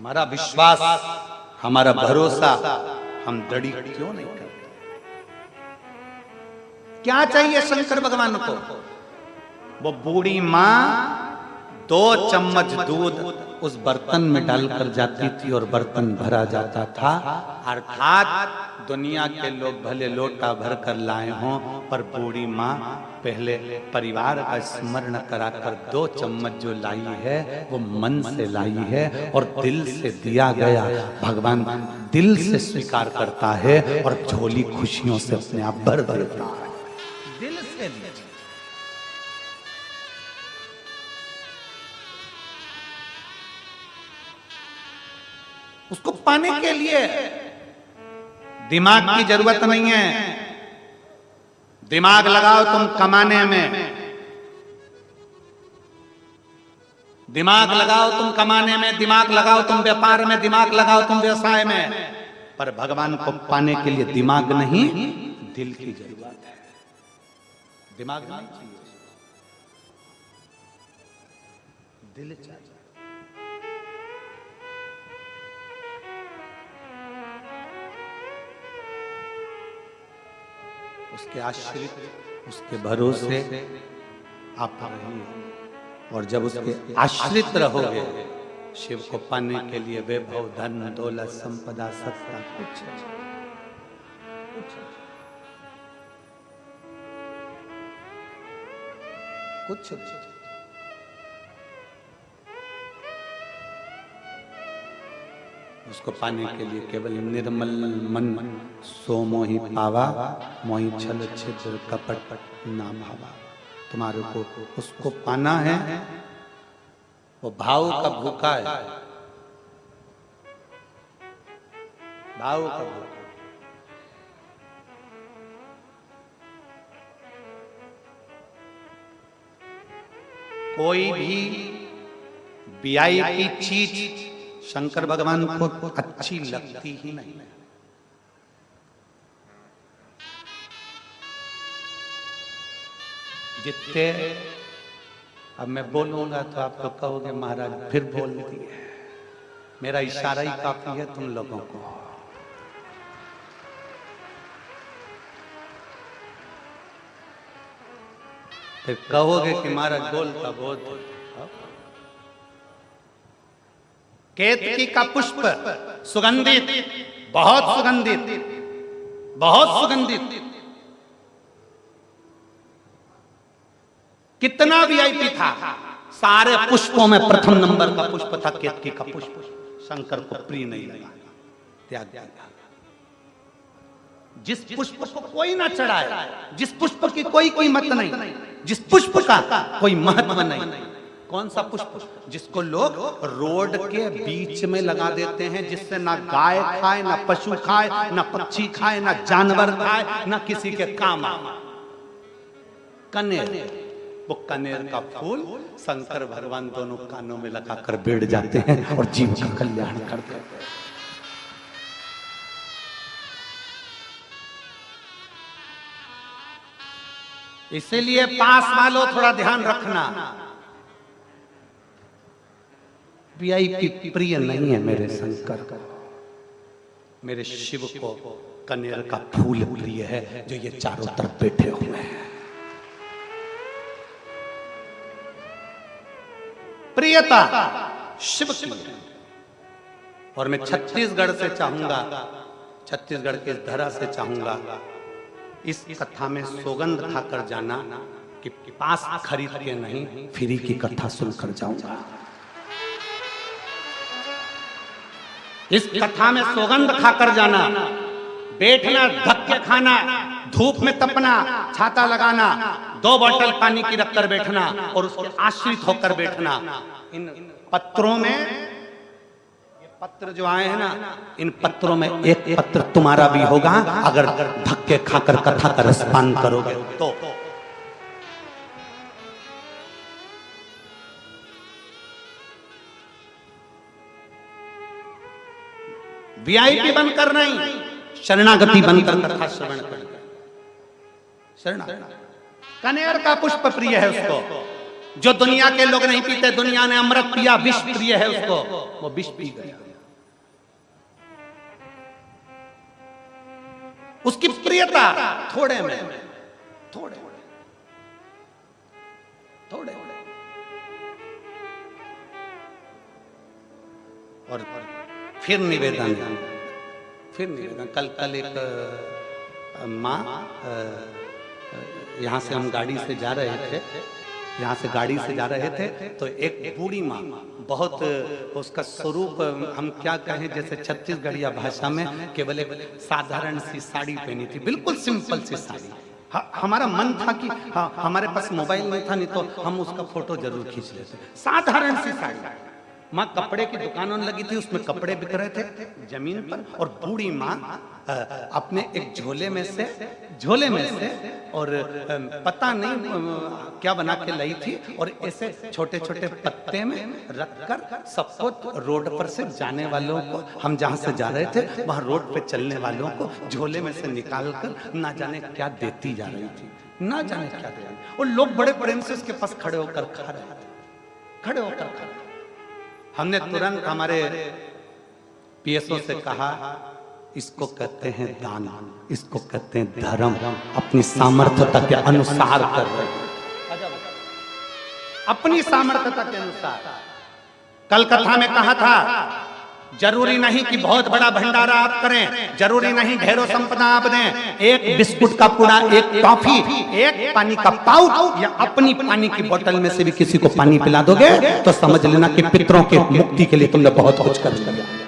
हमारा विश्वास, हमारा भरोसा हम दृढ़ क्यों नहीं करते? क्या चाहिए शंकर भगवान को? वो बूढ़ी मां 2 चम्मच दूध उस बर्तन में डालकर जाती थी और बर्तन भरा जाता था। अर्थात दुनिया के लोग भले लोटा भर कर लाए हों, पर बूढ़ी मां पहले परिवार का स्मरण कराकर 2 चम्मच जो लाई है वो मन से लाई है और दिल से दिया गया भगवान दिल से स्वीकार करता है और झोली खुशियों से अपने आप भर देता है। दिल से दिया। उसको पाने के लिए दिमाग की जरूरत नहीं है। दिमाग लगाओ तुम कमाने में, दिमाग लगाओ तुम कमाने में, दिमाग लगाओ तुम व्यापार में, दिमाग लगाओ तुम व्यवसाय में, पर भगवान को पाने के लिए दिमाग नहीं, दिल की जरूरत है। दिमाग नहीं चाहिए, दिल चाहिए। उसके आश्रित, उसके भरोसे आप रहिए, और जब उसके आश्रित रहोगे, शिव को पाने के लिए वैभव, धन, दौलत, संपदा, सत्ता कुछ उसको पाने के लिए केवल निर्मल मन सो मोहि पावा, मोहि छल छिद्र कपट ना भावा। तुम्हारे को उसको पाना है, वो भाव का भूखा है, भाव का भूखा। कोई भी वीआईपी चीज शंकर भगवान को अच्छी लगती ही नहीं। जितने अब मैं बोलूंगा तो आप लोग कहोगे महाराज फिर बोल दिए, मेरा इशारा ही काफी है तुम लोगों को। फिर कहोगे कि महाराज बोलता बहुत। केतकी का पुष्प सुगंधित, बहुत सुगंधित, बहुत सुगंधित। कितना वीआईपी था, सारे पुष्पों में प्रथम नंबर का पुष्प था केतकी का पुष्प। शंकर को प्रिय नहीं लगा, त्याग दिया। जिस पुष्प को कोई ना चढ़ाए, जिस पुष्प की कोई कीमत नहीं, जिस पुष्प का कोई महत्व नहीं, कौन सा पुष्प? जिसको लोग रोड के बीच में लगा देते हैं, जिससे ना गाय खाए, ना पशु खाए, ना पक्षी खाए, ना जानवर खाए, ना किसी के काम आए। कनेर, वो कनेर का फूल शंकर भगवान दोनों कानों में लगाकर बैठ जाते हैं और जीव का कल्याण करते हैं। इसीलिए पास वालों थोड़ा ध्यान रखना, वीआईपी प्रिय नहीं है मेरे शंकर, मेरे शिव को कनेर का फूल प्रिय है, जो ये चारों तरफ बैठे हुए हैं। प्रियता शिव की है। और मैं छत्तीसगढ़ से चाहूंगा, छत्तीसगढ़ के धरा से चाहूंगा, इस कथा में सौगंध खाकर जाना कि पास खरीद के नहीं, फ्री की कथा सुनकर जाऊंगा। इस कथा में सौगंध खाकर जाना, बैठना, धक्के खाना, धूप में तपना, छाता लगाना, 2 बोतल पानी की रखकर बैठना और उसके आश्रित होकर बैठना। इन पत्रों में, ये पत्र जो आए हैं ना, इन पत्रों में एक पत्र तुम्हारा भी होगा अगर धक्के खाकर कथा का रसपान करोगे तो। वीआईपी बनकर नहीं, शरणागति बनकर कथा श्रवण कर। शरणागति कनेर का पुष्प प्रिय है उसको, जो दुनिया के लोग नहीं पीते। दुनिया ने अमृत पिया, विष प्रिय है उसको, वो विष पी गया। उसकी प्रियता थोड़े में, थोड़े थोड़े। और फिर निवेदन, कल एक माँ, यहाँ से हम गाड़ी से जा रहे थे, तो एक बूढ़ी माँ, बहुत उसका स्वरूप हम क्या कहें, जैसे छत्तीसगढ़िया भाषा में केवल एक साधारण सी साड़ी पहनी थी, बिल्कुल सिंपल सी साड़ी। हमारा मन था कि हाँ, हमारे पास मोबाइल नहीं था, नहीं तो हम उसका फोटो जरूर खींच लेते। साधारण सी साड़ी, माँ कपड़े की दुकान लगी थी, उसमें कपड़े बिक रहे थे जमीन पर, और बूढ़ी माँ अपने एक झोले में से और पता नहीं क्या बना के लाई थी, और ऐसे छोटे छोटे पत्ते में रखकर सबको रोड पर से जाने वालों को, हम जहाँ से जा रहे थे वहाँ रोड पे चलने वालों को झोले में से निकाल कर ना जाने क्या देती जा रही थी, ना जाने क्या दे रही, और लोग बड़े प्रेम से उसके पास खड़े होकर खा रहे थे, खड़े होकर खा रहे। हमने तुरंत हमारे पीएसओ से कहा, इसको कहते हैं दान, इसको कहते हैं धर्म, अपनी सामर्थ्यता के अनुसार कर रहे हैं, अपनी सामर्थ्यता के अनुसार। कल कथा में कहा था, जरूरी नहीं कि बहुत बड़ा भंडारा आप करें, जरूरी नहीं ढेरों संपदा आप दें, एक बिस्कुट का पुड़ा, एक टॉफी, एक पानी का पाउच, या अपनी पानी की बोतल में से भी किसी को पानी पिला दोगे तो समझ लेना कि पितरों के मुक्ति के लिए तुमने बहुत कुछ कर लिया।